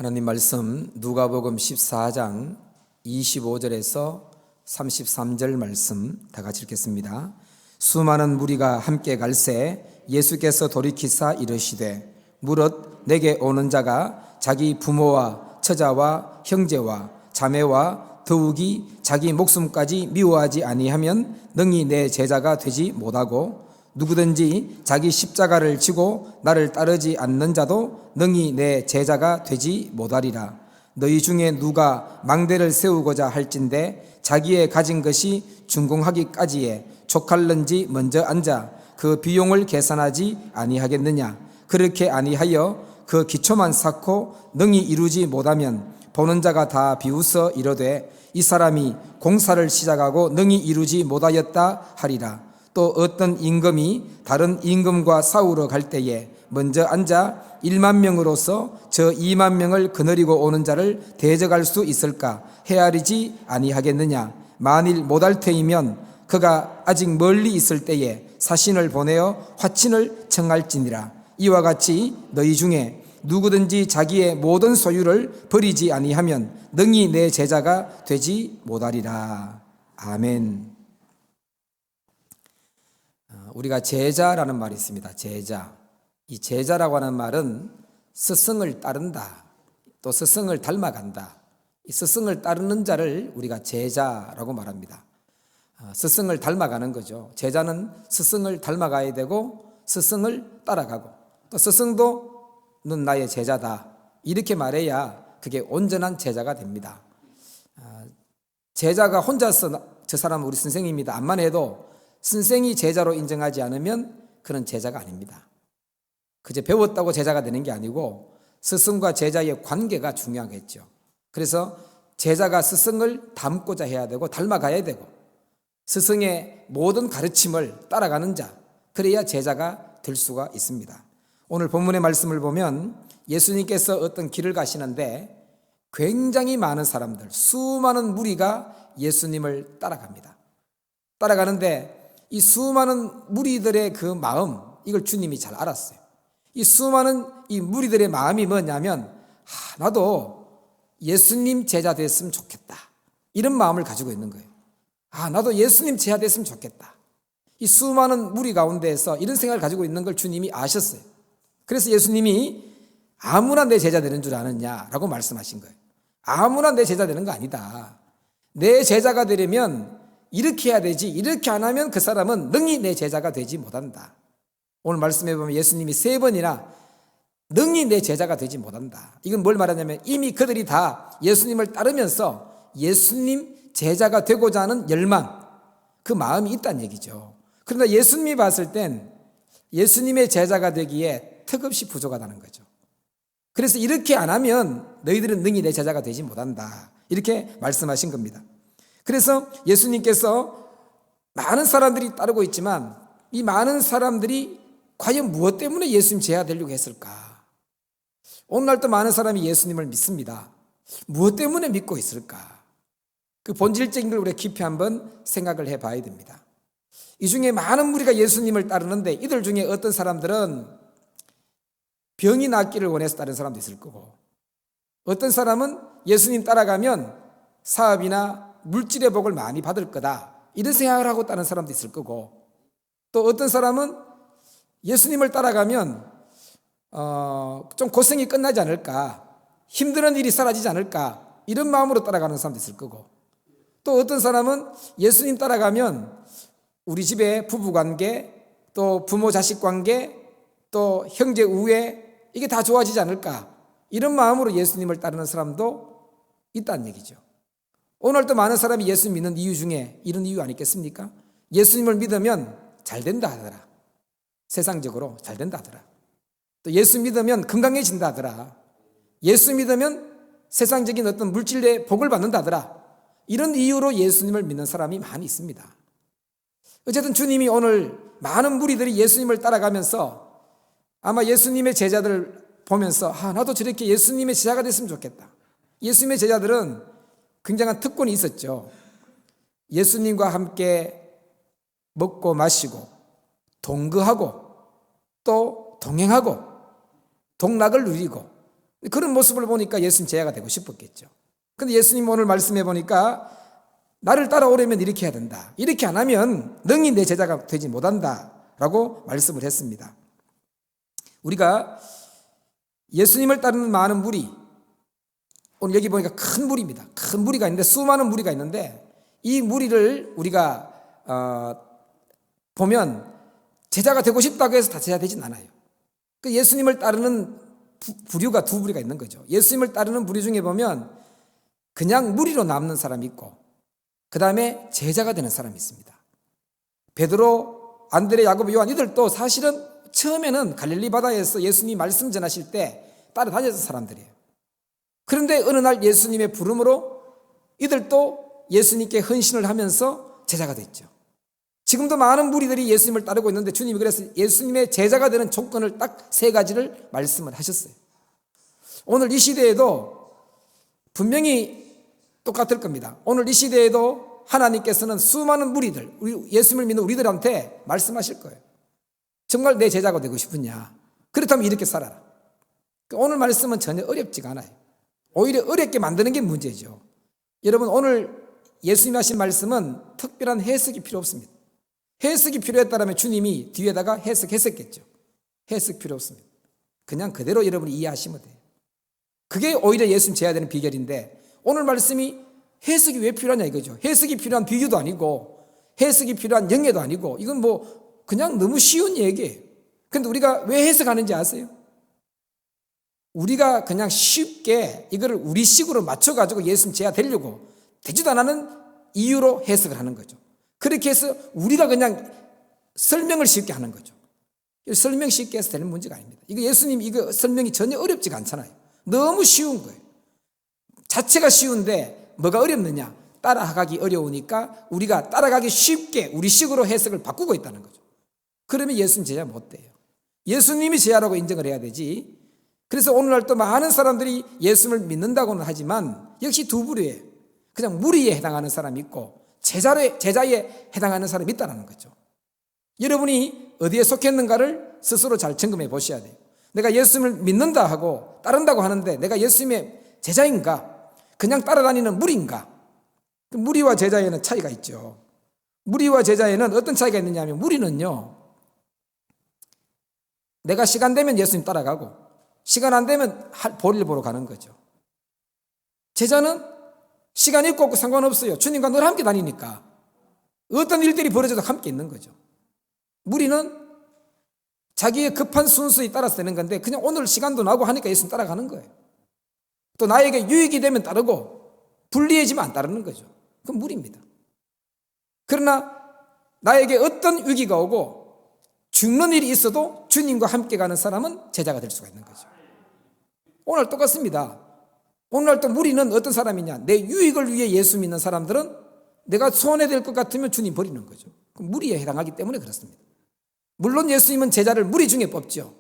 하나님 말씀 누가복음 14장 25절에서 33절 말씀 다 같이 읽겠습니다. 수많은 무리가 함께 갈새 예수께서 돌이키사 이르시되 무릇 내게 오는 자가 자기 부모와 처자와 형제와 자매와 더욱이 자기 목숨까지 미워하지 아니하면 능히 내 제자가 되지 못하고 누구든지 자기 십자가를 지고 나를 따르지 않는 자도 능히 내 제자가 되지 못하리라. 너희 중에 누가 망대를 세우고자 할진대 자기의 가진 것이 준공하기까지에 족할는지 먼저 앉아 그 비용을 계산하지 아니하겠느냐. 그렇게 아니하여 그 기초만 쌓고 능히 이루지 못하면 보는 자가 다 비웃어 이르되 이 사람이 공사를 시작하고 능히 이루지 못하였다 하리라. 또 어떤 임금이 다른 임금과 싸우러 갈 때에 먼저 앉아 1만 명으로서 저 2만 명을 거느리고 오는 자를 대적할 수 있을까 헤아리지 아니하겠느냐. 만일 못할 테이면 그가 아직 멀리 있을 때에 사신을 보내어 화친을 청할지니라. 이와 같이 너희 중에 누구든지 자기의 모든 소유를 버리지 아니하면 능히 내 제자가 되지 못하리라. 아멘. 우리가 제자라는 말이 있습니다. 제자. 이 제자라고 하는 말은 스승을 따른다, 또 스승을 닮아간다. 이 스승을 따르는 자를 우리가 제자라고 말합니다. 스승을 닮아가는 거죠. 제자는 스승을 닮아가야 되고 스승을 따라가고 또 스승도 넌 나의 제자다 이렇게 말해야 그게 온전한 제자가 됩니다. 제자가 혼자서 저 사람은 우리 선생님이다 안만 해도 선생이 제자로 인정하지 않으면 그는 제자가 아닙니다. 그저 배웠다고 제자가 되는 게 아니고 스승과 제자의 관계가 중요하겠죠. 그래서 제자가 스승을 닮고자 해야 되고 닮아가야 되고 스승의 모든 가르침을 따라가는 자, 그래야 제자가 될 수가 있습니다. 오늘 본문의 말씀을 보면 예수님께서 어떤 길을 가시는데 굉장히 많은 사람들, 수많은 무리가 예수님을 따라갑니다. 따라가는데 이 수많은 무리들의 그 마음, 이걸 주님이 잘 알았어요. 이 수많은 이 무리들의 마음이 뭐냐면 나도 예수님 제자 됐으면 좋겠다, 이런 마음을 가지고 있는 거예요. 나도 예수님 제자 됐으면 좋겠다. 이 수많은 무리 가운데에서 이런 생각을 가지고 있는 걸 주님이 아셨어요. 그래서 예수님이 아무나 내 제자 되는 줄 아느냐라고 말씀하신 거예요. 아무나 내 제자 되는 거 아니다. 내 제자가 되려면 이렇게 해야 되지, 이렇게 안 하면 그 사람은 능히 내 제자가 되지 못한다. 오늘 말씀해 보면 예수님이 3번이나 능히 내 제자가 되지 못한다. 이건 뭘 말하냐면 이미 그들이 다 예수님을 따르면서 예수님 제자가 되고자 하는 열망, 그 마음이 있다는 얘기죠. 그러나 예수님이 봤을 땐 예수님의 제자가 되기에 턱없이 부족하다는 거죠. 그래서 이렇게 안 하면 너희들은 능히 내 제자가 되지 못한다, 이렇게 말씀하신 겁니다. 그래서 예수님께서 많은 사람들이 따르고 있지만 이 많은 사람들이 과연 무엇 때문에 예수님 제자 되려고 했을까? 오늘날도 많은 사람이 예수님을 믿습니다. 무엇 때문에 믿고 있을까? 그 본질적인 걸 우리가 깊이 한번 생각을 해봐야 됩니다. 이 중에 많은 무리가 예수님을 따르는데 이들 중에 어떤 사람들은 병이 낫기를 원해서 따르는 사람도 있을 거고, 어떤 사람은 예수님 따라가면 사업이나 물질의 복을 많이 받을 거다, 이런 생각을 하고 따르는 사람도 있을 거고, 또 어떤 사람은 예수님을 따라가면 좀 고생이 끝나지 않을까, 힘든 일이 사라지지 않을까, 이런 마음으로 따라가는 사람도 있을 거고, 또 어떤 사람은 예수님 따라가면 우리 집의 부부관계, 또 부모 자식 관계, 또 형제 우애, 이게 다 좋아지지 않을까, 이런 마음으로 예수님을 따르는 사람도 있다는 얘기죠. 오늘도 많은 사람이 예수 믿는 이유 중에 이런 이유 아니겠습니까? 예수님을 믿으면 잘 된다 하더라. 세상적으로 잘 된다 하더라. 또 예수 믿으면 건강해진다 하더라. 예수 믿으면 세상적인 어떤 물질의 복을 받는다 하더라. 이런 이유로 예수님을 믿는 사람이 많이 있습니다. 어쨌든 주님이 오늘 많은 무리들이 예수님을 따라가면서 아마 예수님의 제자들을 보면서 나도 저렇게 예수님의 제자가 됐으면 좋겠다. 예수님의 제자들은 굉장한 특권이 있었죠. 예수님과 함께 먹고 마시고 동거하고 또 동행하고 동락을 누리고 그런 모습을 보니까 예수님 제자가 되고 싶었겠죠. 근데 예수님 오늘 말씀해 보니까 나를 따라오려면 이렇게 해야 된다. 이렇게 안 하면 능히 내 제자가 되지 못한다 라고 말씀을 했습니다. 우리가 예수님을 따르는 많은 무리, 오늘 여기 보니까 큰 무리입니다. 큰 무리가 있는데, 수많은 무리가 있는데, 이 무리를 우리가 보면 제자가 되고 싶다고 해서 다 제자 되진 않아요. 그 예수님을 따르는 부류가 두 부류가 있는 거죠. 예수님을 따르는 부류 중에 보면 그냥 무리로 남는 사람이 있고, 그 다음에 제자가 되는 사람이 있습니다. 베드로, 안드레, 야고보, 요한 이들도 사실은 처음에는 갈릴리 바다에서 예수님이 말씀 전하실 때 따라다녔던 사람들이에요. 그런데 어느 날 예수님의 부름으로 이들도 예수님께 헌신을 하면서 제자가 됐죠. 지금도 많은 무리들이 예수님을 따르고 있는데 주님이 그래서 예수님의 제자가 되는 조건을 딱 세 가지를 말씀을 하셨어요. 오늘 이 시대에도 분명히 똑같을 겁니다. 오늘 이 시대에도 하나님께서는 수많은 무리들, 예수님을 믿는 우리들한테 말씀하실 거예요. 정말 내 제자가 되고 싶으냐? 그렇다면 이렇게 살아라. 오늘 말씀은 전혀 어렵지가 않아요. 오히려 어렵게 만드는 게 문제죠. 여러분, 오늘 예수님이 하신 말씀은 특별한 해석이 필요 없습니다. 해석이 필요했다면 주님이 뒤에다가 해석했었겠죠. 해석 필요 없습니다. 그냥 그대로 여러분이 이해하시면 돼요. 그게 오히려 예수님 제자 되는 비결인데, 오늘 말씀이 해석이 왜 필요하냐 이거죠. 해석이 필요한 비유도 아니고 해석이 필요한 영예도 아니고, 이건 뭐 그냥 너무 쉬운 얘기예요. 그런데 우리가 왜 해석하는지 아세요? 우리가 그냥 쉽게 이거를 우리식으로 맞춰가지고 예수님 제자 되려고 되지도 않는 이유로 해석을 하는 거죠. 그렇게 해서 우리가 그냥 설명을 쉽게 하는 거죠. 설명 쉽게 해서 되는 문제가 아닙니다. 이거 예수님 이거 설명이 전혀 어렵지가 않잖아요. 너무 쉬운 거예요. 자체가 쉬운데 뭐가 어렵느냐? 따라가기 어려우니까 우리가 따라가기 쉽게 우리식으로 해석을 바꾸고 있다는 거죠. 그러면 예수님 제자 못 돼요. 예수님이 제자라고 인정을 해야 되지. 그래서 오늘날 또 많은 사람들이 예수님을 믿는다고는 하지만 역시 두 부류예요. 그냥 무리에 해당하는 사람이 있고 제자에 해당하는 사람이 있다는 거죠. 여러분이 어디에 속했는가를 스스로 잘 점검해 보셔야 돼요. 내가 예수님을 믿는다 하고 따른다고 하는데 내가 예수님의 제자인가? 그냥 따라다니는 무리인가? 무리와 제자에는 차이가 있죠. 무리와 제자에는 어떤 차이가 있느냐 하면, 무리는요, 내가 시간 되면 예수님 따라가고 시간 안 되면 볼일 보러 가는 거죠. 제자는 시간 있고 없고 상관없어요. 주님과 늘 함께 다니니까 어떤 일들이 벌어져도 함께 있는 거죠. 무리는 자기의 급한 순서에 따라서 되는 건데 그냥 오늘 시간도 나고 하니까 예수님 따라가는 거예요. 또 나에게 유익이 되면 따르고 불리해지면 안 따르는 거죠. 그건 무리입니다. 그러나 나에게 어떤 위기가 오고 죽는 일이 있어도 주님과 함께 가는 사람은 제자가 될 수가 있는 거죠. 오늘 똑같습니다. 오늘날 또 무리는 어떤 사람이냐? 내 유익을 위해 예수 믿는 사람들은 내가 손해될 것 같으면 주님 버리는 거죠. 무리에 해당하기 때문에 그렇습니다. 물론 예수님은 제자를 무리 중에 뽑죠.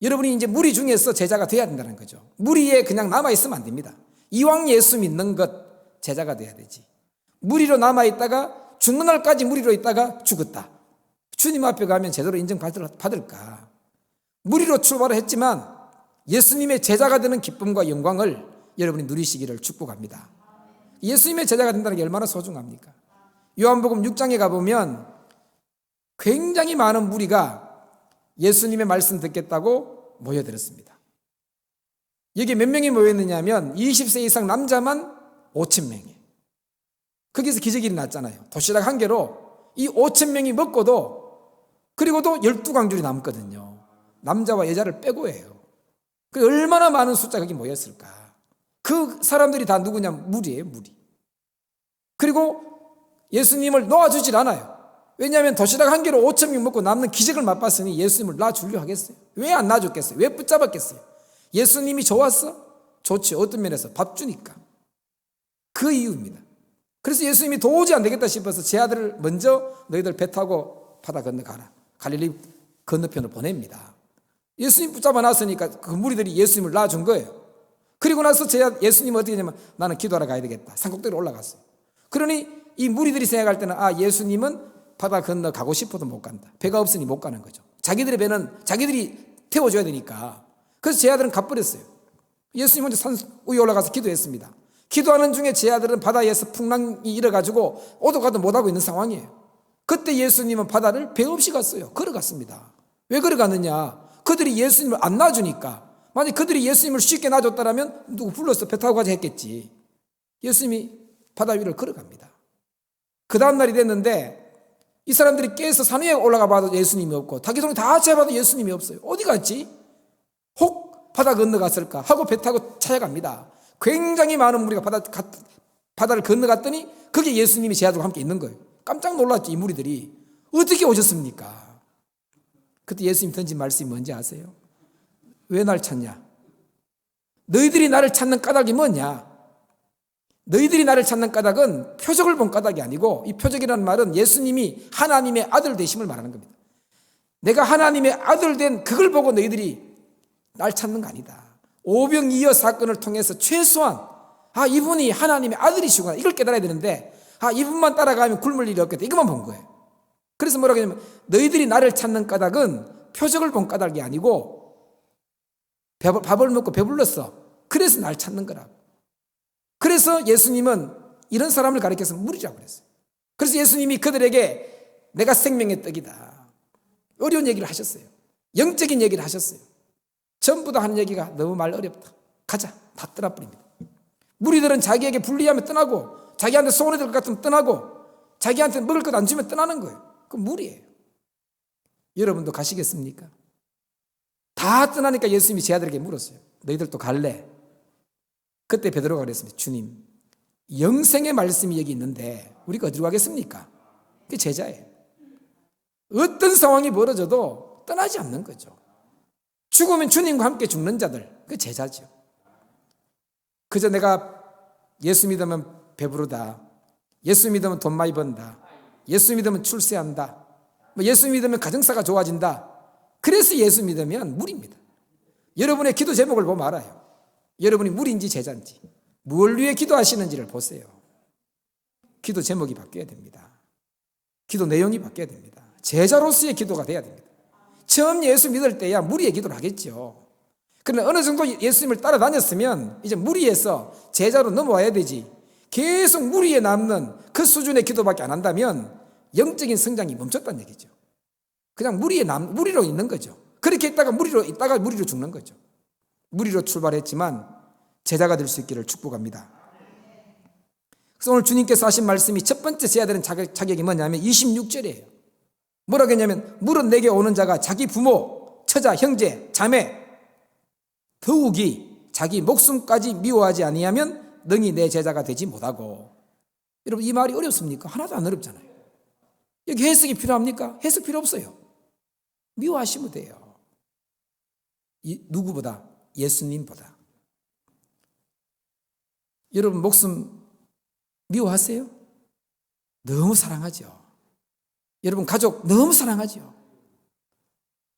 여러분이 이제 무리 중에서 제자가 돼야 된다는 거죠. 무리에 그냥 남아있으면 안 됩니다. 이왕 예수 믿는 것 제자가 돼야 되지. 무리로 남아있다가 죽는 날까지 무리로 있다가 죽었다. 주님 앞에 가면 제대로 인정받을까? 무리로 출발을 했지만 예수님의 제자가 되는 기쁨과 영광을 여러분이 누리시기를 축복합니다. 예수님의 제자가 된다는 게 얼마나 소중합니까? 요한복음 6장에 가보면 굉장히 많은 무리가 예수님의 말씀 듣겠다고 모여들었습니다. 여기 몇 명이 모였느냐 하면 20세 이상 남자만 5,000명이에요. 거기서 기적이 일어났잖아요. 도시락 한 개로 이 5,000명이 먹고도, 그리고도 12광줄이 남거든요. 남자와 여자를 빼고예요. 얼마나 많은 숫자가 거기 모였을까. 그 사람들이 다 누구냐? 무리예요, 무리. 그리고 예수님을 놓아주질 않아요. 왜냐하면 도시락 한 개로 5,000명 먹고 남는 기적을 맛봤으니 예수님을 놔주려 하겠어요? 왜 안 놔줬겠어요? 왜 붙잡았겠어요? 예수님이 좋았어? 좋지. 어떤 면에서 밥 주니까. 그 이유입니다. 그래서 예수님이 도저히 안 되겠다 싶어서 제 아들을 먼저 너희들 배 타고 바다 건너가라. 갈릴리 건너편으로 보냅니다. 예수님 붙잡아 놨으니까 그 무리들이 예수님을 놔준 거예요. 그리고 나서 예수님은 어떻게 했냐면 나는 기도하러 가야 되겠다. 산꼭대기로 올라갔어요. 그러니 이 무리들이 생각할 때는 예수님은 바다 건너 가고 싶어도 못 간다. 배가 없으니 못 가는 거죠. 자기들의 배는 자기들이 태워줘야 되니까. 그래서 제 아들은 가버렸어요. 예수님 혼자 산 위에 올라가서 기도했습니다. 기도하는 중에 제 아들은 바다에서 풍랑이 일어가지고 오도 가도 못하고 있는 상황이에요. 그때 예수님은 바다를 배 없이 갔어요. 걸어갔습니다. 왜 걸어갔느냐? 그들이 예수님을 안 놔주니까. 만약 그들이 예수님을 쉽게 놔줬다면 누구 불러서 배 타고 가자 했겠지. 예수님이 바다 위를 걸어갑니다. 그 다음 날이 됐는데 이 사람들이 깨서 산 위에 올라가 봐도 예수님이 없고 다기도를 다 찾아봐도 예수님이 없어요. 어디 갔지? 혹 바다 건너갔을까 하고 배 타고 찾아갑니다. 굉장히 많은 무리가 바다를 건너갔더니 거기에 예수님이 제 아들과 함께 있는 거예요. 깜짝 놀랐죠. 이 무리들이. 어떻게 오셨습니까? 그때 예수님이 던진 말씀이 뭔지 아세요? 왜 날 찾냐? 너희들이 나를 찾는 까닭이 뭐냐? 너희들이 나를 찾는 까닭은 표적을 본 까닭이 아니고, 이 표적이라는 말은 예수님이 하나님의 아들 되심을 말하는 겁니다. 내가 하나님의 아들 된 그걸 보고 너희들이 날 찾는 거 아니다. 오병이어 사건을 통해서 최소한 이분이 하나님의 아들이시구나 이걸 깨달아야 되는데 이분만 따라가면 굶을 일이 없겠다 이것만 본 거예요. 그래서 뭐라고 하냐면 너희들이 나를 찾는 까닭은 표적을 본 까닭이 아니고 밥을 먹고 배불렀어. 그래서 날 찾는 거라고. 그래서 예수님은 이런 사람을 가리켜서 무리라고 그랬어요. 그래서 예수님이 그들에게 내가 생명의 떡이다. 어려운 얘기를 하셨어요. 영적인 얘기를 하셨어요. 전부 다 하는 얘기가 너무 말 어렵다. 가자. 다 떠나버립니다. 무리들은 자기에게 불리하면 떠나고 자기한테 소원이 될 것 같으면 떠나고 자기한테 먹을 것 안 주면 떠나는 거예요. 그건 무리예요. 여러분도 가시겠습니까? 다 떠나니까 예수님이 제 아들에게 물었어요. 너희들도 갈래? 그때 베드로가 그랬습니다. 주님, 영생의 말씀이 여기 있는데 우리가 어디로 가겠습니까? 그게 제자예요. 어떤 상황이 벌어져도 떠나지 않는 거죠. 죽으면 주님과 함께 죽는 자들, 그게 제자죠. 그저 내가 예수 믿으면 배부르다, 예수 믿으면 돈 많이 번다, 예수 믿으면 출세한다, 예수 믿으면 가정사가 좋아진다, 그래서 예수 믿으면 무리입니다. 여러분의 기도 제목을 보면 알아요. 여러분이 무리인지 제자인지, 무엇을 위해 기도하시는지를 보세요. 기도 제목이 바뀌어야 됩니다. 기도 내용이 바뀌어야 됩니다. 제자로서의 기도가 돼야 됩니다. 처음 예수 믿을 때야 무리의 기도를 하겠죠. 그러나 어느 정도 예수님을 따라다녔으면 이제 무리에서 제자로 넘어와야 되지, 계속 무리에 남는 그 수준의 기도밖에 안 한다면 영적인 성장이 멈췄다는 얘기죠. 그냥 무리로 있는 거죠. 그렇게 있다가 무리로 죽는 거죠. 무리로 출발했지만 제자가 될 수 있기를 축복합니다. 그래서 오늘 주님께서 하신 말씀이 첫 번째 지어야 되는 자격이 뭐냐면 26절이에요. 뭐라고 했냐면 물은 내게 오는 자가 자기 부모, 처자, 형제, 자매 더욱이 자기 목숨까지 미워하지 아니하면 능히 내 제자가 되지 못하고. 여러분, 이 말이 어렵습니까? 하나도 안 어렵잖아요. 여기 해석이 필요합니까? 해석 필요 없어요. 미워하시면 돼요. 누구보다? 예수님보다. 여러분, 목숨 미워하세요? 너무 사랑하죠. 여러분, 가족 너무 사랑하죠.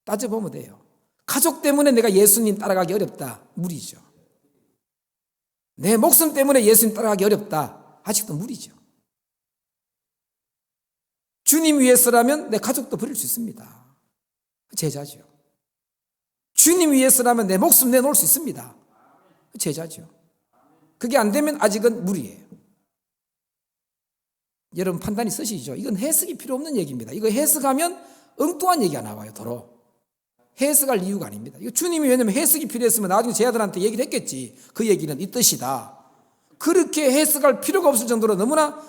따져보면 돼요. 가족 때문에 내가 예수님 따라가기 어렵다, 무리죠. 내 목숨 때문에 예수님 따라가기 어렵다, 아직도 무리죠. 주님 위해서라면 내 가족도 버릴 수 있습니다. 제자죠. 주님 위해서라면 내 목숨 내놓을 수 있습니다. 제자죠. 그게 안 되면 아직은 무리예요. 여러분, 판단이 쓰시죠. 이건 해석이 필요 없는 얘기입니다. 이거 해석하면 엉뚱한 얘기가 나와요. 도로 해석할 이유가 아닙니다. 이거 주님이 왜냐면 해석이 필요했으면 나중에 제 아들한테 얘기를 했겠지. 그 얘기는 이 뜻이다. 그렇게 해석할 필요가 없을 정도로 너무나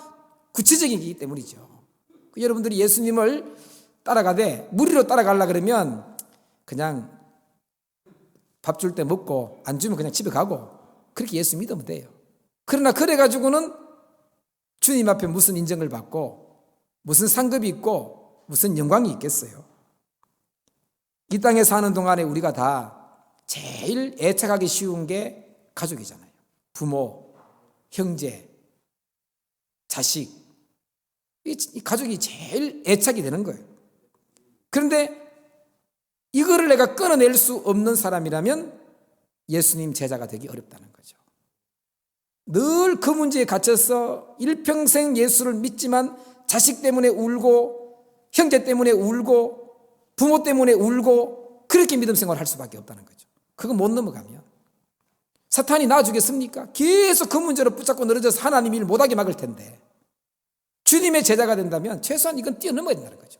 구체적인 이기 때문이죠. 여러분들이 예수님을 따라가되 무리로 따라가려고 그러면 그냥 밥 줄 때 먹고 안 주면 그냥 집에 가고 그렇게 예수 믿으면 돼요. 그러나 그래가지고는 주님 앞에 무슨 인정을 받고 무슨 상급이 있고 무슨 영광이 있겠어요. 이 땅에 사는 동안에 우리가 다 제일 애착하기 쉬운 게 가족이잖아요. 부모, 형제, 자식. 이 가족이 제일 애착이 되는 거예요. 그런데 이거를 내가 끊어낼 수 없는 사람이라면 예수님 제자가 되기 어렵다는 거죠. 늘 그 문제에 갇혀서 일평생 예수를 믿지만 자식 때문에 울고 형제 때문에 울고 부모 때문에 울고 그렇게 믿음 생활을 할 수밖에 없다는 거죠. 그거 못 넘어가면 사탄이 놔주겠습니까? 계속 그 문제로 붙잡고 늘어져서 하나님 일 못하게 막을 텐데, 주님의 제자가 된다면 최소한 이건 뛰어넘어야 된다는 거죠.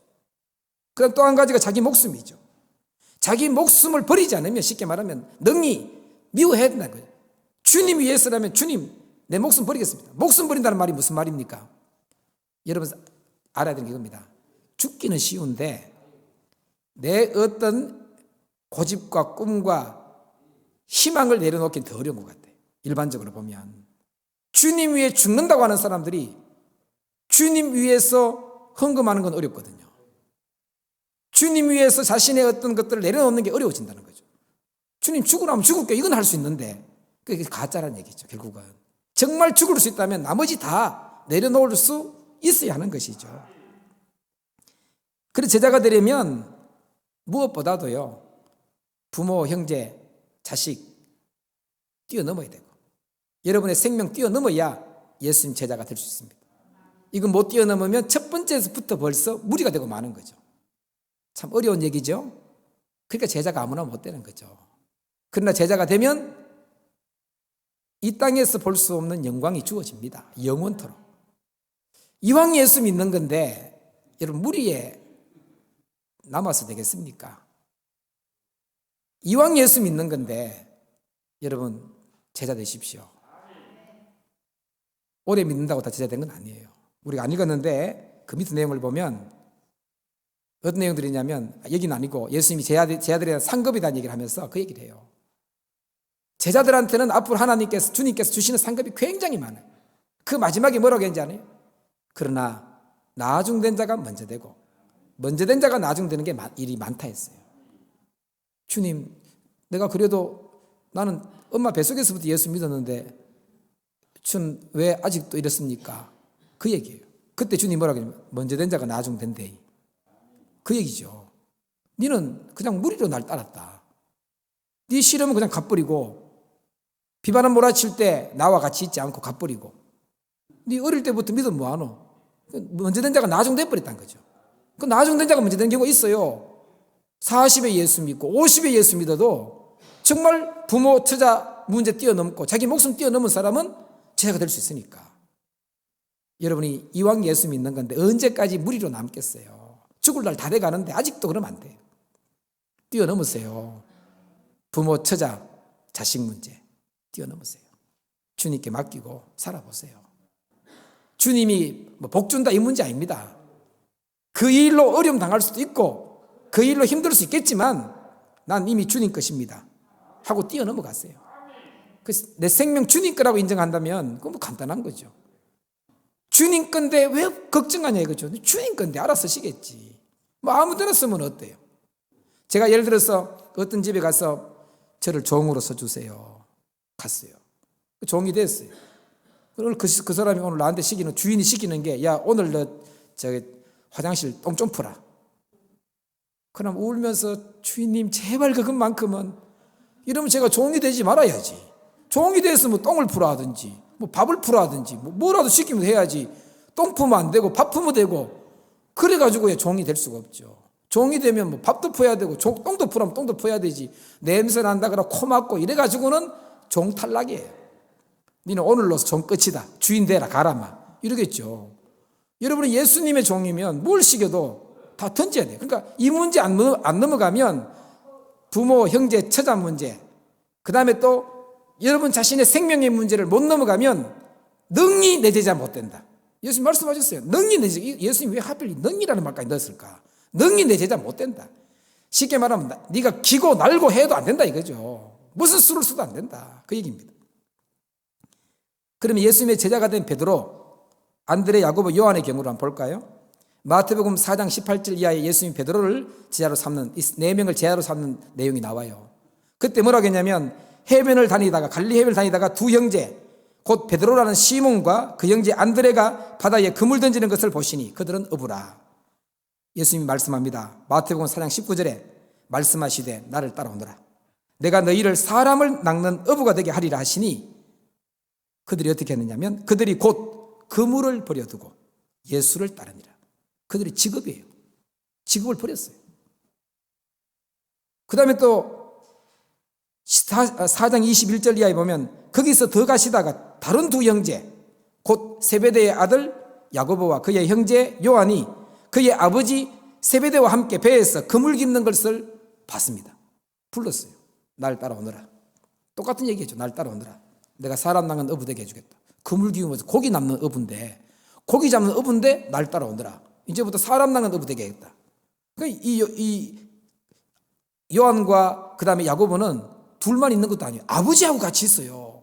그다음 또 한 가지가 자기 목숨이죠. 자기 목숨을 버리지 않으면, 쉽게 말하면 능히 미워해야 된다는 거예요. 주님 위해서라면 주님 내 목숨 버리겠습니다. 목숨 버린다는 말이 무슨 말입니까? 여러분 알아야 되는 게 이겁니다. 죽기는 쉬운데 내 어떤 고집과 꿈과 희망을 내려놓기는 더 어려운 것 같아요. 일반적으로 보면 주님 위해 죽는다고 하는 사람들이 주님 위해서 헌금하는 건 어렵거든요. 주님 위해서 자신의 어떤 것들을 내려놓는 게 어려워진다는 거죠. 주님 죽으라면 죽을게, 이건 할 수 있는데 그게 가짜라는 얘기죠. 결국은 정말 죽을 수 있다면 나머지 다 내려놓을 수 있어야 하는 것이죠. 그래서 제자가 되려면 무엇보다도요, 부모, 형제, 자식 뛰어넘어야 되고, 여러분의 생명 뛰어넘어야 예수님 제자가 될 수 있습니다. 이거 못 뛰어넘으면 첫 번째부터 벌써 무리가 되고 마는 거죠. 참 어려운 얘기죠. 그러니까 제자가 아무나 못 되는 거죠. 그러나 제자가 되면 이 땅에서 볼 수 없는 영광이 주어집니다. 영원토록. 이왕 예수 믿는 건데 여러분 무리에 남아서 되겠습니까? 이왕 예수 믿는 건데 여러분 제자 되십시오. 오래 믿는다고 다 제자 된 건 아니에요. 우리가 안 읽었는데 그 밑에 내용을 보면 어떤 내용들이냐면, 여기는 아니고 예수님이 제자들에 상급에 대한 얘기를 하면서 그 얘기를 해요. 제자들한테는 앞으로 하나님께서, 주님께서 주시는 상급이 굉장히 많아요. 그 마지막에 뭐라고 했는지 아세요? 그러나 나중된 자가 먼저 되고 먼저 된 자가 나중되는 게 일이 많다 했어요. 주님, 내가 그래도 나는 엄마 뱃속에서부터 예수 믿었는데 전 왜 아직도 이렇습니까? 그 얘기예요. 그때 주님 뭐라고 했냐면 먼저 된 자가 나중된대. 그 얘기죠. 너는 그냥 무리로 날 따랐다. 네 싫으면 그냥 갚버리고, 비바람 몰아칠 때 나와 같이 있지 않고 갚버리고, 네 어릴 때부터 믿으면 뭐하노? 먼저 된 자가 나중돼 버렸다는 거죠. 그 나중된 자가 먼저 된 경우가 있어요. 40에 예수 믿고 50에 예수 믿어도 정말 부모, 처자 문제 뛰어넘고 자기 목숨 뛰어넘은 사람은 제자가 될 수 있으니까. 여러분이 이왕 예수 믿는 건데 언제까지 무리로 남겠어요? 죽을 날 다 돼가는데 아직도 그러면 안 돼요. 뛰어넘으세요. 부모, 처자, 자식 문제 뛰어넘으세요. 주님께 맡기고 살아보세요. 주님이 복 준다 이 문제 아닙니다. 그 일로 어려움 당할 수도 있고 그 일로 힘들 수 있겠지만 난 이미 주님 것입니다 하고 뛰어넘어갔어요. 내 생명 주님 거라고 인정한다면 그건 뭐 간단한 거죠. 주님 건데 왜 걱정하냐 이거죠. 주님 건데 알아서 쓰시겠지. 뭐 아무 데나 쓰면 어때요? 제가 예를 들어서 어떤 집에 가서 저를 종으로 써주세요. 갔어요. 종이 됐어요. 오늘 그 사람이 오늘 나한테 시키는, 주인이 시키는 게, 야 오늘 너 저기 화장실 똥 좀 풀어. 그럼 울면서 주인님 제발 그것만큼은, 이러면 제가 종이 되지 말아야지. 종이 됐으면 똥을 풀어 하든지 뭐 밥을 풀어 하든지 뭐라도 시키면 해야지. 똥 풀면 안 되고 밥 풀면 되고 그래가지고 종이 될 수가 없죠. 종이 되면 뭐 밥도 풀어야 되고 똥도 풀으면 똥도 풀어야 되지. 냄새 난다 그러고 코 막고 이래가지고는 종 탈락이에요. 너는 오늘로서 종 끝이다. 주인 되라 가라마 이러겠죠. 여러분이 예수님의 종이면 뭘 시켜도 다 던져야 돼요. 그러니까 이 문제 안 넘어가면 부모, 형제, 처자 문제, 그 다음에 또 여러분 자신의 생명의 문제를 못 넘어가면 능히 내 제자 못 된다. 예수님 말씀하셨어요. 능히 내 제자. 예수님 왜 하필 능히라는 말까지 넣었을까? 능히 내 제자 못 된다. 쉽게 말하면 네가 기고 날고 해도 안 된다 이거죠. 무슨 수를 써도 안 된다 그 얘기입니다. 그러면 예수님의 제자가 된 베드로, 안드레, 야고보, 요한의 경우를 한번 볼까요? 마태복음 4장 18절 이하에 예수님이 베드로를 제자로 삼는, 이 4명을 제자로 삼는 내용이 나와요. 그때 뭐라고 했냐면, 갈릴리 해변을 다니다가 두 형제 곧 베드로라는 시몬과 그 형제 안드레가 바다에 그물 던지는 것을 보시니 그들은 어부라. 예수님이 말씀합니다. 마태복음 4장 19절에 말씀하시되 나를 따라오너라. 내가 너희를 사람을 낚는 어부가 되게 하리라 하시니, 그들이 어떻게 했느냐면 그들이 곧 그물을 버려두고 예수를 따르니라. 그들이 직업이에요. 직업을 버렸어요. 그 다음에 또 4장 21절 이하에 보면 거기서 더 가시다가 다른 두 형제 곧 세베대의 아들 야고보와 그의 형제 요한이 그의 아버지 세베대와 함께 배에서 그물 깁는 것을 봤습니다. 불렀어요. 날 따라오너라. 똑같은 얘기했죠. 날 따라오너라. 내가 사람 낚는 어부 되게 해주겠다. 그물 기우면서 고기 잡는 어부인데, 고기 잡는 어부인데 날 따라오너라. 이제부터 사람 낚는 어부 되게 하겠다. 이 요한과 그 다음에 야고보는 둘만 있는 것도 아니에요. 아버지하고 같이 있어요.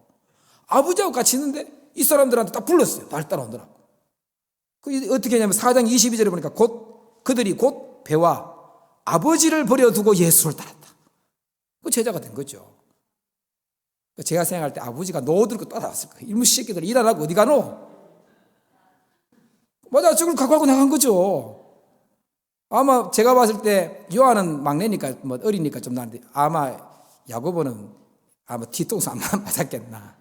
아버지하고 같이 있는데 이 사람들한테 딱 불렀어요. 날 따라오너라. 어떻게 하냐면 4장 22절에 보니까 그들이 곧 배와 아버지를 버려두고 예수를 따랐다. 그 제자가 된 거죠. 제가 생각할 때 아버지가 노 들고 따라왔을 거예요. 이놈의 새끼들 일 안 하고 어디 가노? 맞아, 저걸 갖고 하고 나간 거죠. 아마 제가 봤을 때 요한은 막내니까 뭐 어리니까 좀 나는데 아마 야고보는 아마 뒤통수 안 맞았겠나.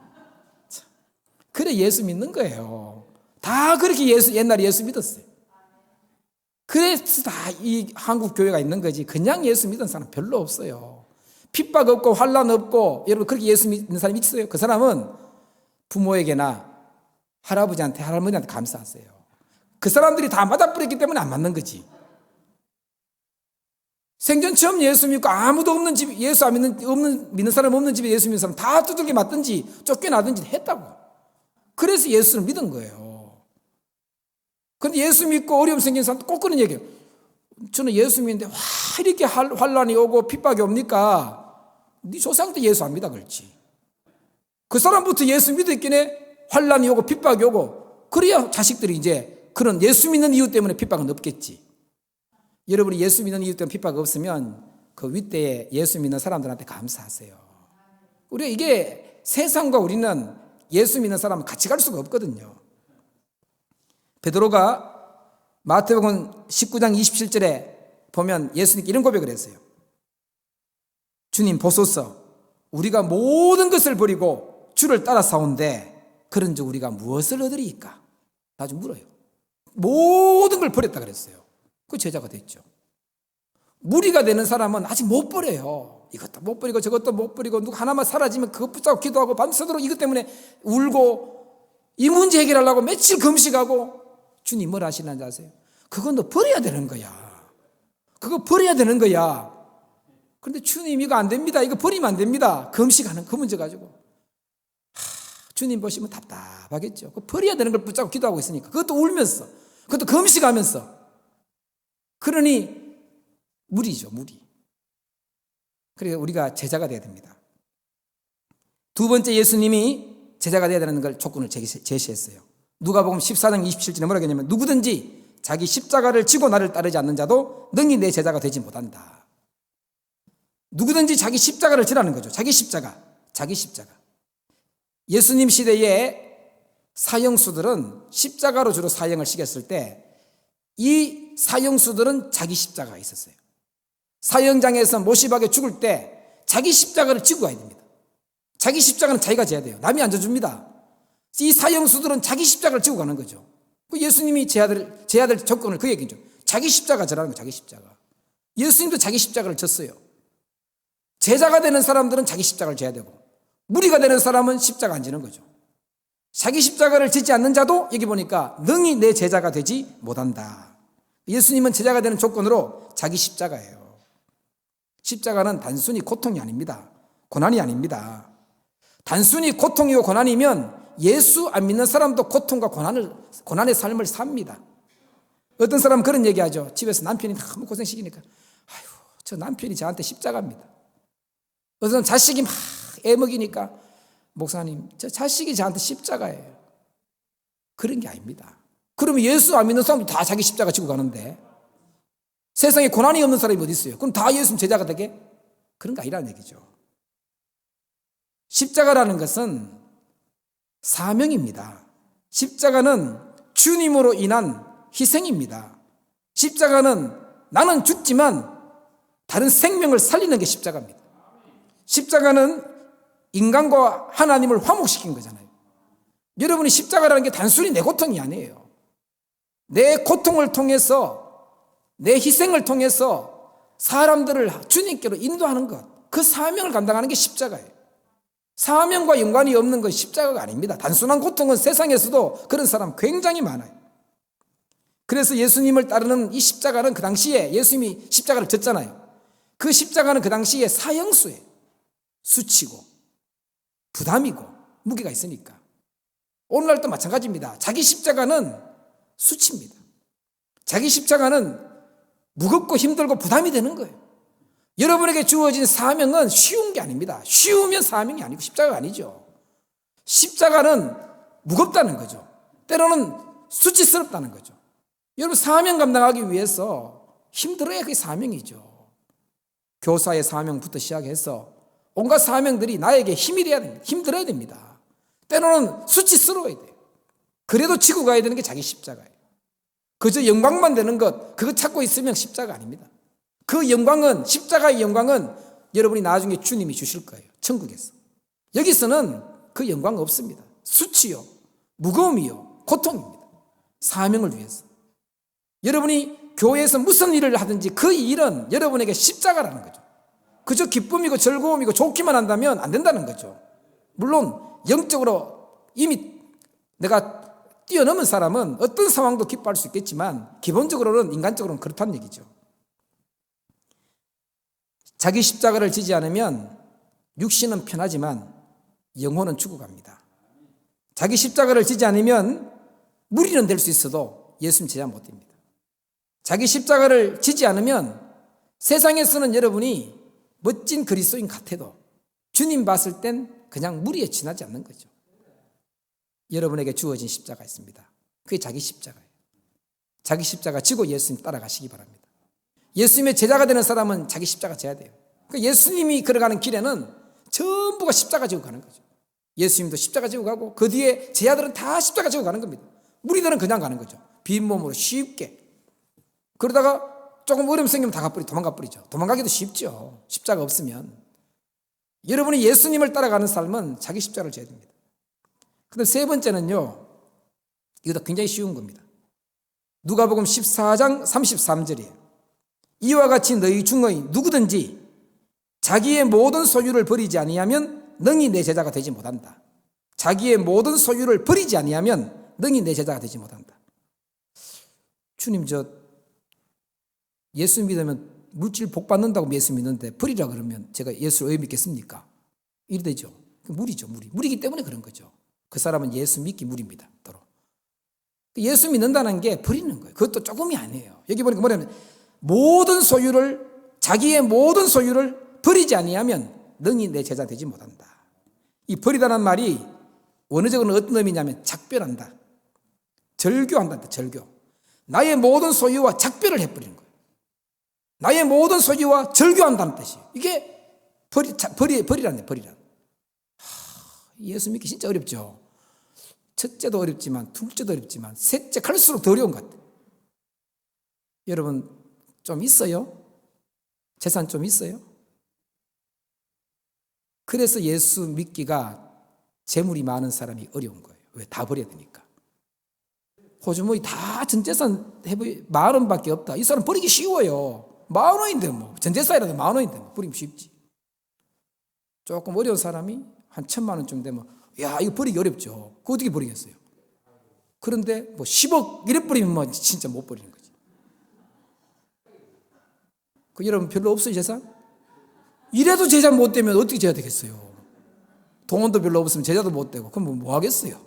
그래 예수 믿는 거예요. 다 그렇게 옛날에 예수 믿었어요. 그래서 다 이 한국 교회가 있는 거지. 그냥 예수 믿은 사람 별로 없어요. 핍박 없고 환난 없고, 여러분 그렇게 예수 믿는 사람이 있어요? 그 사람은 부모에게나 할아버지한테 할머니한테 감사하세요. 그 사람들이 다 맞아버렸기 때문에 안 맞는 거지. 생전 처음 예수 믿고 아무도 없는 집, 예수 안 믿는 사람 없는 집에 예수 믿는 사람 다 두들겨 맞든지 쫓겨나든지 했다고. 그래서 예수를 믿은 거예요. 그런데 예수 믿고 어려움 생긴 사람도 꼭 그런 얘기예요. 저는 예수 믿는데 와 이렇게 환란이 오고 핍박이 옵니까? 네 조상 때 예수 안 믿어 그렇지. 그 사람부터 예수 믿었기에 환란이 오고 핍박이 오고, 그래야 자식들이 이제 그런 예수 믿는 이유 때문에 핍박은 없겠지. 여러분이 예수 믿는 이유 때문에 핍박 없으면 그 윗대에 예수 믿는 사람들한테 감사하세요. 우리가 이게 세상과 우리는 예수 믿는 사람은 같이 갈 수가 없거든요. 베드로가 마태복음 19장 27절에 보면 예수님께 이런 고백을 했어요. 주님 보소서, 우리가 모든 것을 버리고 주를 따라 싸운데 그런즉 우리가 무엇을 얻으리이까? 나 좀 물어요. 모든 걸 버렸다 그랬어요. 그 제자가 됐죠. 무리가 되는 사람은 아직 못 버려요. 이것도 못 버리고 저것도 못 버리고, 누가 하나만 사라지면 그것 붙잡고 기도하고 밤새도록 이것 때문에 울고, 이 문제 해결하려고 며칠 금식하고. 주님 뭘 하시는지 아세요? 그건 너 버려야 되는 거야. 그거 버려야 되는 거야. 그런데 주님 이거 안 됩니다. 이거 버리면 안 됩니다. 금식하는 그 문제 가지고 주님 보시면 답답하겠죠. 그 버려야 되는 걸 붙잡고 기도하고 있으니까, 그것도 울면서, 그것도 금식하면서. 그러니 무리죠, 무리. 그래서 우리가 제자가 돼야 됩니다. 두 번째, 예수님이 제자가 돼야 되는 걸 조건을 제시했어요. 누가복음 14장 27절에 뭐라고 했냐면 누구든지 자기 십자가를 지고 나를 따르지 않는 자도 능히 내 제자가 되지 못한다. 누구든지 자기 십자가를 지라는 거죠. 자기 십자가. 예수님 시대에 사형수들은 십자가로 주로 사형을 시켰을 때 이 사형수들은 자기 십자가가 있었어요. 사형장에서 모시박에 죽을 때 자기 십자가를 지고 가야 됩니다. 자기 십자가는 자기가 져야 돼요. 남이 안 져줍니다. 이 사형수들은 자기 십자가를 지고 가는 거죠. 예수님이 져야 될 조건을 그 얘기죠. 자기 십자가 져라는 거예요. 자기 십자가. 예수님도 자기 십자가를 졌어요. 제자가 되는 사람들은 자기 십자가를 져야 되고, 무리가 되는 사람은 십자가 안 지는 거죠. 자기 십자가를 지지 않는 자도 여기 보니까 능히 내 제자가 되지 못한다. 예수님은 제자가 되는 조건으로 자기 십자가예요. 십자가는 단순히 고통이 아닙니다. 고난이 아닙니다. 단순히 고통이고 고난이면 예수 안 믿는 사람도 고통과 고난의 삶을 삽니다. 어떤 사람은 그런 얘기하죠. 집에서 남편이 너무 고생시키니까 아유, 저 남편이 저한테 십자가입니다. 어떤 사람은 자식이 막 애먹이니까 목사님, 저 자식이 저한테 십자가예요. 그런 게 아닙니다. 그러면 예수 안 믿는 사람도 다 자기 십자가 지고 가는데 세상에 고난이 없는 사람이 어디 있어요? 그럼 다 예수 제자가 되게? 그런 거 아니라는 얘기죠. 십자가라는 것은 사명입니다. 십자가는 주님으로 인한 희생입니다. 십자가는 나는 죽지만 다른 생명을 살리는 게 십자가입니다. 십자가는 인간과 하나님을 화목시킨 거잖아요. 여러분이 십자가라는 게 단순히 내 고통이 아니에요. 내 고통을 통해서, 내 희생을 통해서 사람들을 주님께로 인도하는 것, 그 사명을 감당하는 게 십자가예요. 사명과 연관이 없는 건 십자가가 아닙니다. 단순한 고통은 세상에서도 그런 사람 굉장히 많아요. 그래서 예수님을 따르는 이 십자가는 그 당시에 예수님이 십자가를 졌잖아요. 그 십자가는 그 당시에 사형수예요. 수치고 부담이고 무게가 있으니까. 오늘날도 마찬가지입니다. 자기 십자가는 수치입니다. 자기 십자가는 무겁고 힘들고 부담이 되는 거예요. 여러분에게 주어진 사명은 쉬운 게 아닙니다. 쉬우면 사명이 아니고 십자가가 아니죠. 십자가는 무겁다는 거죠. 때로는 수치스럽다는 거죠. 여러분 사명 감당하기 위해서 힘들어야 그게 사명이죠. 교사의 사명부터 시작해서 온갖 사명들이 나에게 힘이 돼야 됩니다. 힘들어야 됩니다. 때로는 수치스러워야 돼요. 그래도 지고 가야 되는 게 자기 십자가예요. 그저 영광만 되는 것, 그거 찾고 있으면 십자가 아닙니다. 그 영광은, 십자가의 영광은 여러분이 나중에 주님이 주실 거예요. 천국에서. 여기서는 그 영광 없습니다. 수치요, 무거움이요, 고통입니다. 사명을 위해서. 여러분이 교회에서 무슨 일을 하든지 그 일은 여러분에게 십자가라는 거죠. 그저 기쁨이고 즐거움이고 좋기만 한다면 안 된다는 거죠. 물론 영적으로 이미 내가 뛰어넘은 사람은 어떤 상황도 기뻐할 수 있겠지만 기본적으로는 인간적으로는 그렇다는 얘기죠. 자기 십자가를 지지 않으면 육신은 편하지만 영혼은 죽어갑니다. 자기 십자가를 지지 않으면 무리는 될 수 있어도 예수님 제자 못 됩니다. 자기 십자가를 지지 않으면 세상에서는 여러분이 멋진 그리스도인 같아도 주님 봤을 땐 그냥 무리에 지나지 않는 거죠. 여러분에게 주어진 십자가 있습니다. 그게 자기 십자가예요. 자기 십자가 지고 예수님 따라가시기 바랍니다. 예수님의 제자가 되는 사람은 자기 십자가 져야 돼요. 그러니까 예수님이 걸어가는 길에는 전부가 십자가 지고 가는 거죠. 예수님도 십자가 지고 가고 그 뒤에 제자들은 다 십자가 지고 가는 겁니다. 무리들은 그냥 가는 거죠. 빈몸으로 쉽게. 그러다가 조금 어려움 생기면 다 도망가 버리죠. 도망가기도 쉽죠. 십자가 없으면. 여러분이 예수님을 따라가는 삶은 자기 십자가를 져야 됩니다. 그런데 세 번째는요, 이것도 굉장히 쉬운 겁니다. 누가복음 14장 33절이에요. 이와 같이 너희 중의 누구든지 자기의 모든 소유를 버리지 아니하면 능히 내 제자가 되지 못한다. 자기의 모든 소유를 버리지 아니하면 능히 내 제자가 되지 못한다. 주님, 저 예수 믿으면 물질 복 받는다고 예수 믿는데 버리라 그러면 제가 예수를 왜 믿겠습니까? 이래 되죠. 무리죠, 무리. 무리기 때문에 그런 거죠. 그 사람은 예수 믿기 무리입니다. 도로. 예수 믿는다는 게 버리는 거예요. 그것도 조금이 아니에요. 여기 보니까 뭐냐면 모든 소유를, 자기의 모든 소유를 버리지 아니하면 능히 내 제자 되지 못한다. 이 버리다는 말이 원어적으로는 어떤 의미냐면 작별한다, 절교한다. 절교. 나의 모든 소유와 작별을 해버리는 거예요. 나의 모든 소유와 절교한다는 뜻이에요. 이게 버리라는 거예요. 예수 믿기 진짜 어렵죠. 첫째도 어렵지만 둘째도 어렵지만 셋째 갈수록 더 어려운 것 같아요. 여러분 좀 있어요? 재산 좀 있어요? 그래서 예수 믿기가 재물이 많은 사람이 어려운 거예요. 왜? 다 버려야 되니까. 호주머니 다 전재산 10,000원밖에 없다. 이 사람 버리기 쉬워요. 10,000원인데 뭐 전재산이라도 10,000원인데 뭐 버리기 쉽지. 조금 어려운 사람이 한 1,000,000원쯤 되면 야, 이거 버리기 어렵죠. 그거 어떻게 버리겠어요? 그런데 뭐 10억 이래 버리면 뭐 진짜 못 버리는 거지. 그 여러분 별로 없어요, 재산? 이래도 제자 못 되면 어떻게 제자 되겠어요? 돈도 별로 없으면 제자도 못 되고 그럼 뭐 하겠어요?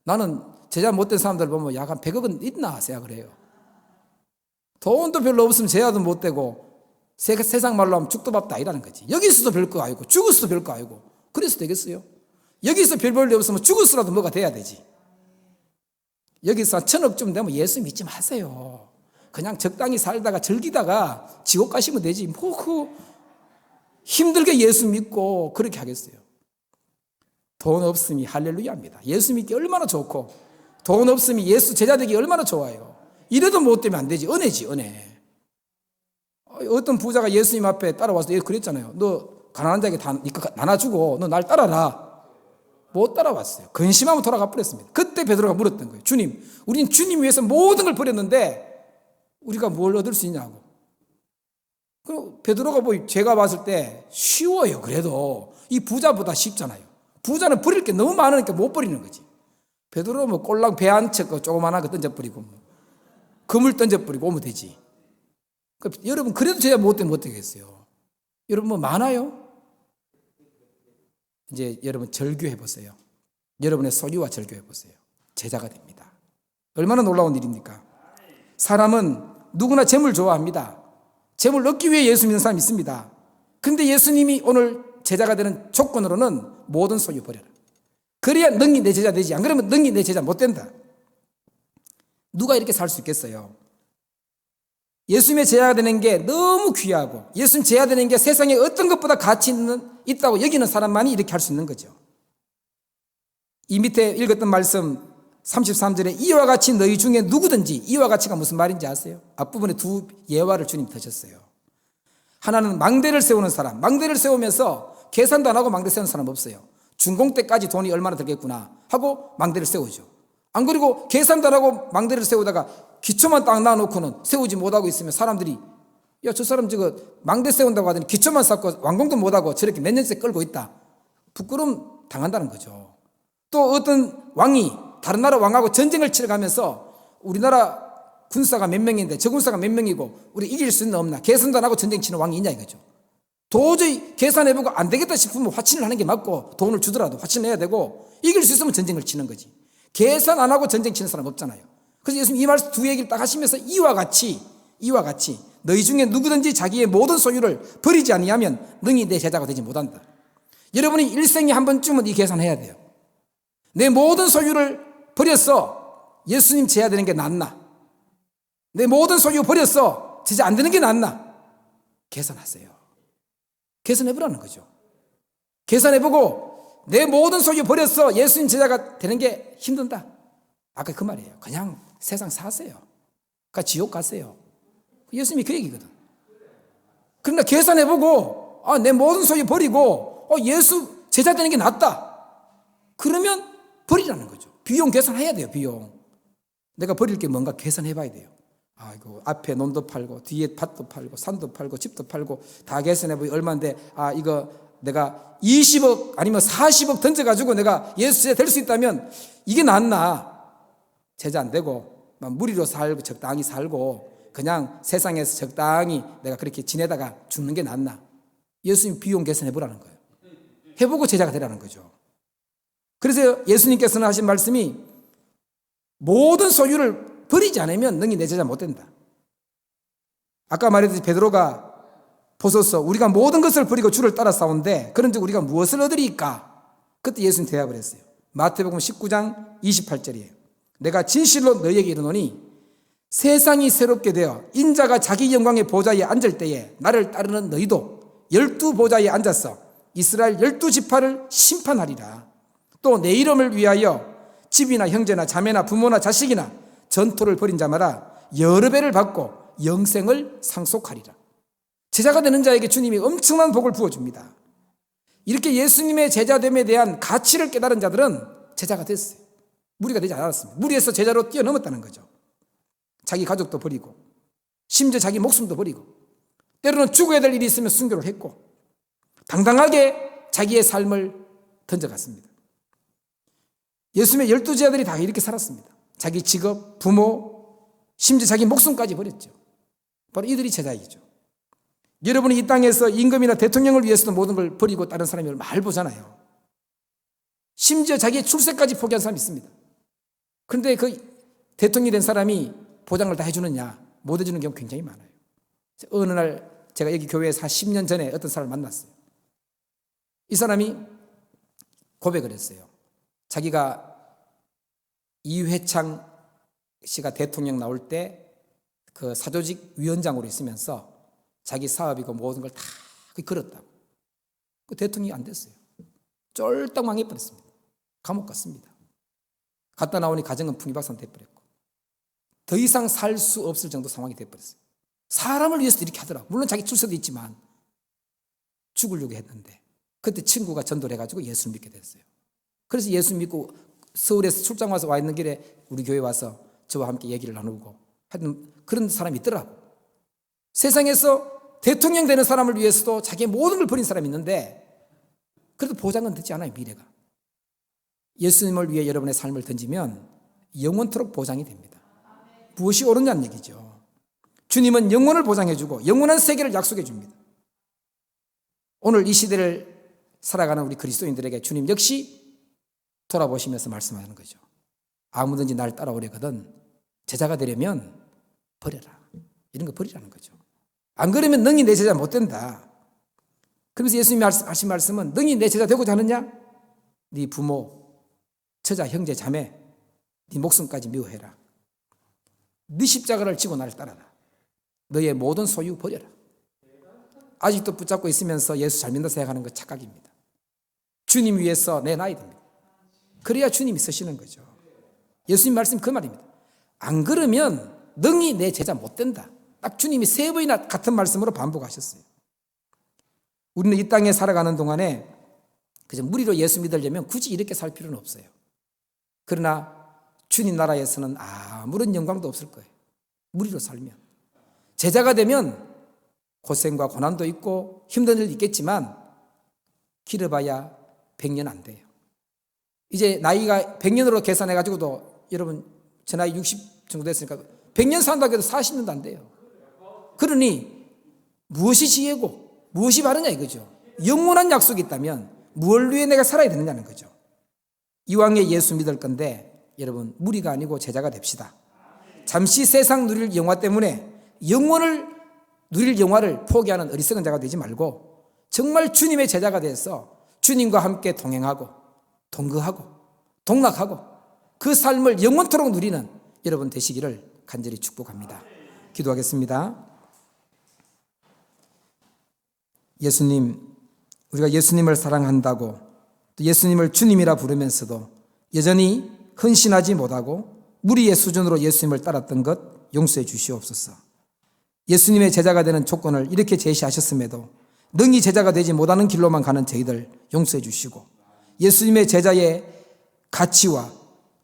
나는 제자 못 된 사람들 보면 약 한 100억은 있나 생각을 해요. 돈도 별로 없으면 제자도 못 되고 세상 말로 하면 죽도 밥도 아니라는 거지. 여기서도 별거 아니고 죽었어도 별거 아니고 그래서 되겠어요? 여기서 별 볼 일 없으면 죽었으라도 뭐가 돼야 되지. 여기서 1,000억쯤 되면 예수 믿지 마세요. 그냥 적당히 살다가 즐기다가 지옥 가시면 되지. 뭐 힘들게 예수 믿고 그렇게 하겠어요. 돈 없음이 할렐루야입니다. 예수 믿기 얼마나 좋고 돈 없음이 예수 제자 되기 얼마나 좋아요. 이래도 못 되면 안 되지. 은혜지, 은혜. 어떤 부자가 예수님 앞에 따라와서 그랬잖아요. 너 가난한 자에게 다 나눠주고 너 날 따라라. 못 따라왔어요. 근심하면 돌아가 버렸습니다. 그때 베드로가 물었던 거예요. 주님, 우린 주님 위해서 모든 걸 버렸는데 우리가 뭘 얻을 수 있냐고. 그리고 베드로가 제가 봤을 때 쉬워요. 그래도 이 부자보다 쉽잖아요. 부자는 버릴 게 너무 많으니까 못 버리는 거지. 베드로는 꼴랑 배 한 척 조그만한 거 던져버리고 그물 던져버리고 오면 되지. 여러분 그래도 제가 못 되겠어요. 여러분 많아요? 이제 여러분 절규해 보세요. 여러분의 소유와 절규해 보세요. 제자가 됩니다. 얼마나 놀라운 일입니까? 사람은 누구나 재물 좋아합니다. 재물 얻기 위해 예수 믿는 사람이 있습니다. 그런데 예수님이 오늘 제자가 되는 조건으로는 모든 소유 버려라. 그래야 능히 내 제자 되지. 안 그러면 능히 내 제자 못 된다. 누가 이렇게 살 수 있겠어요? 예수님의 제자가 되는 게 너무 귀하고 예수님 제자 되는 게 세상에 어떤 것보다 가치 있다고 여기는 사람만이 이렇게 할 수 있는 거죠. 이 밑에 읽었던 말씀 33절에 이와 같이 너희 중에 누구든지, 이와 같이가 무슨 말인지 아세요? 앞부분에 두 예화를 주님 드셨어요. 하나는 망대를 세우는 사람, 망대를 세우면서 계산도 안 하고 망대 세우는 사람 없어요. 준공 때까지 돈이 얼마나 들겠구나 하고 망대를 세우죠. 안 그리고 계산도 안 하고 망대를 세우다가 기초만 딱 놔놓고는 세우지 못하고 있으면 사람들이 야, 저 사람 저거 망대 세운다고 하더니 기초만 쌓고 완공도 못하고 저렇게 몇 년째 끌고 있다. 부끄러움 당한다는 거죠. 또 어떤 왕이 다른 나라 왕하고 전쟁을 치러 가면서 우리나라 군사가 몇 명인데 저 군사가 몇 명이고 우리 이길 수 있나 없나 계산도 안 하고 전쟁 치는 왕이 있냐 이거죠. 도저히 계산해보고 안 되겠다 싶으면 화친을 하는 게 맞고 돈을 주더라도 화친해야 되고 이길 수 있으면 전쟁을 치는 거지. 계산 안 하고 전쟁 치는 사람 없잖아요. 그래서 예수님 이 말씀 두 얘기를 딱 하시면서 이와 같이 너희 중에 누구든지 자기의 모든 소유를 버리지 아니하면 능히 내 제자가 되지 못한다. 여러분이 일생에 한 번쯤은 이 계산해야 돼요. 내 모든 소유를 버렸어. 예수님 제자 되는 게 낫나? 내 모든 소유 버렸어. 제자 안 되는 게 낫나? 계산하세요. 계산해보라는 거죠. 계산해보고 내 모든 소유 버렸어. 예수님 제자가 되는 게 힘든다. 아까 그 말이에요. 그냥 세상 사세요. 그러니까 지옥 가세요. 예수님이 그 얘기거든. 그러나 계산해보고 내 모든 소유 버리고 예수 제자 되는 게 낫다. 그러면 버리라는 거죠. 비용 계산해야 돼요. 비용. 내가 버릴 게 뭔가 계산해봐야 돼요. 이거 앞에 논도 팔고 뒤에 밭도 팔고 산도 팔고 집도 팔고 다 계산해보니 얼마인데 이거 내가 20억 아니면 40억 던져가지고 내가 예수 제자 될 수 있다면 이게 낫나? 제자 안 되고 무리로 살고 적당히 살고 그냥 세상에서 적당히 내가 그렇게 지내다가 죽는 게 낫나? 예수님 비용 계산해보라는 거예요. 해보고 제자가 되라는 거죠. 그래서 예수님께서는 하신 말씀이 모든 소유를 버리지 않으면 능히 내 제자 못 된다. 아까 말했듯이 베드로가 보소서 우리가 모든 것을 버리고 주를 따라 싸운데 그런즉 우리가 무엇을 얻으리까? 그때 예수님 대답을 했어요. 마태복음 19장 28절이에요. 내가 진실로 너희에게 이르노니 세상이 새롭게 되어 인자가 자기 영광의 보좌에 앉을 때에 나를 따르는 너희도 12보좌에 앉아서 이스라엘 12지파를 심판하리라. 또 내 이름을 위하여 집이나 형제나 자매나 부모나 자식이나 전토를 벌인 자마다 여러 배를 받고 영생을 상속하리라. 제자가 되는 자에게 주님이 엄청난 복을 부어줍니다. 이렇게 예수님의 제자됨에 대한 가치를 깨달은 자들은 제자가 됐어요. 무리가 되지 않았습니다. 무리에서 제자로 뛰어넘었다는 거죠. 자기 가족도 버리고 심지어 자기 목숨도 버리고 때로는 죽어야 될 일이 있으면 순교를 했고 당당하게 자기의 삶을 던져갔습니다. 예수님의 12제자들이 다 이렇게 살았습니다. 자기 직업, 부모, 심지어 자기 목숨까지 버렸죠. 바로 이들이 제자이죠. 여러분이 이 땅에서 임금이나 대통령을 위해서도 모든 걸 버리고 다른 사람이 말 보잖아요. 심지어 자기의 출세까지 포기한 사람이 있습니다. 그런데 그 대통령이 된 사람이 보장을 다 해주느냐? 못 해주는 경우 굉장히 많아요. 어느 날 제가 여기 교회에서 한 10년 전에 어떤 사람을 만났어요. 이 사람이 고백을 했어요. 자기가 이회창 씨가 대통령 나올 때 그 사조직 위원장으로 있으면서 자기 사업이고 모든 걸 다 걸었다고. 그 대통령이 안 됐어요. 쫄딱 망해버렸습니다. 감옥 갔습니다. 갔다 나오니 가정은 풍비박산 돼버렸고 더 이상 살 수 없을 정도 상황이 돼버렸어요. 사람을 위해서 이렇게 하더라고. 물론 자기 출세도 있지만 죽으려고 했는데 그때 친구가 전도를 해가지고 예수를 믿게 됐어요. 그래서 예수 믿고 서울에서 출장 와서 와 있는 길에 우리 교회 와서 저와 함께 얘기를 나누고 하여튼 그런 사람이 있더라고. 세상에서 대통령 되는 사람을 위해서도 자기의 모든 걸 버린 사람이 있는데 그래도 보장은 되지 않아요, 미래가. 예수님을 위해 여러분의 삶을 던지면 영원토록 보장이 됩니다. 무엇이 옳으냐는 얘기죠. 주님은 영원을 보장해주고 영원한 세계를 약속해줍니다. 오늘 이 시대를 살아가는 우리 그리스도인들에게 주님 역시 돌아보시면서 말씀하는 거죠. 아무든지 날 따라오려거든 제자가 되려면 버려라. 이런 거 버리라는 거죠. 안 그러면 능히 내 제자 못 된다. 그러면서 예수님이 하신 말씀은 능히 내 제자 되고자 하느냐? 네 부모, 처자, 형제, 자매, 네 목숨까지 미워해라. 네 십자가를 지고 나를 따라라. 너의 모든 소유 버려라. 아직도 붙잡고 있으면서 예수 잘 믿는다 생각하는 거 착각입니다. 주님 위해서 내놔야 됩니다. 그래야 주님이 쓰시는 거죠. 예수님 말씀 그 말입니다. 안 그러면 능히 내 제자 못 된다. 딱 주님이 3번이나 같은 말씀으로 반복하셨어요. 우리는 이 땅에 살아가는 동안에 그저 무리로 예수 믿으려면 굳이 이렇게 살 필요는 없어요. 그러나 주님 나라에서는 아무런 영광도 없을 거예요. 무리로 살면. 제자가 되면 고생과 고난도 있고 힘든 일도 있겠지만 길어봐야 100년 안 돼요. 이제 나이가 100년으로 계산해가지고도 여러분 제 나이 60 정도 됐으니까 100년 산다고 해도 40년도 안 돼요. 그러니 무엇이 지혜고 무엇이 바르냐 이거죠. 영원한 약속이 있다면 무엇을 위해 내가 살아야 되느냐는 거죠. 이왕에 예수 믿을 건데 여러분 무리가 아니고 제자가 됩시다. 잠시 세상 누릴 영화 때문에 영원을 누릴 영화를 포기하는 어리석은 자가 되지 말고 정말 주님의 제자가 돼서 주님과 함께 동행하고 동거하고 동락하고 그 삶을 영원토록 누리는 여러분 되시기를 간절히 축복합니다. 기도하겠습니다. 예수님, 우리가 예수님을 사랑한다고 또 예수님을 주님이라 부르면서도 여전히 헌신하지 못하고 무리의 수준으로 예수님을 따랐던 것 용서해 주시옵소서. 예수님의 제자가 되는 조건을 이렇게 제시하셨음에도 능히 제자가 되지 못하는 길로만 가는 저희들 용서해 주시고 예수님의 제자의 가치와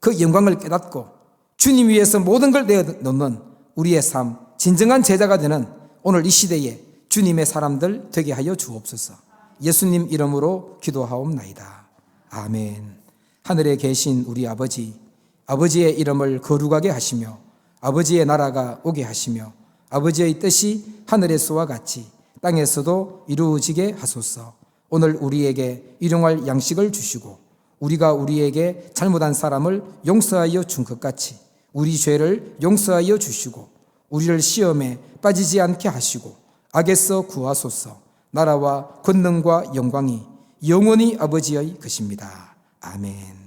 그 영광을 깨닫고 주님 위해서 모든 걸 내어놓는 우리의 삶, 진정한 제자가 되는 오늘 이 시대에 주님의 사람들 되게 하여 주옵소서. 예수님 이름으로 기도하옵나이다. 아멘. 하늘에 계신 우리 아버지, 아버지의 이름을 거룩하게 하시며 아버지의 나라가 오게 하시며 아버지의 뜻이 하늘에서와 같이 땅에서도 이루어지게 하소서. 오늘 우리에게 일용할 양식을 주시고 우리가 우리에게 잘못한 사람을 용서하여 준 것 같이 우리 죄를 용서하여 주시고 우리를 시험에 빠지지 않게 하시고 악에서 구하소서. 나라와 권능과 영광이 영원히 아버지의 것입니다. 아멘.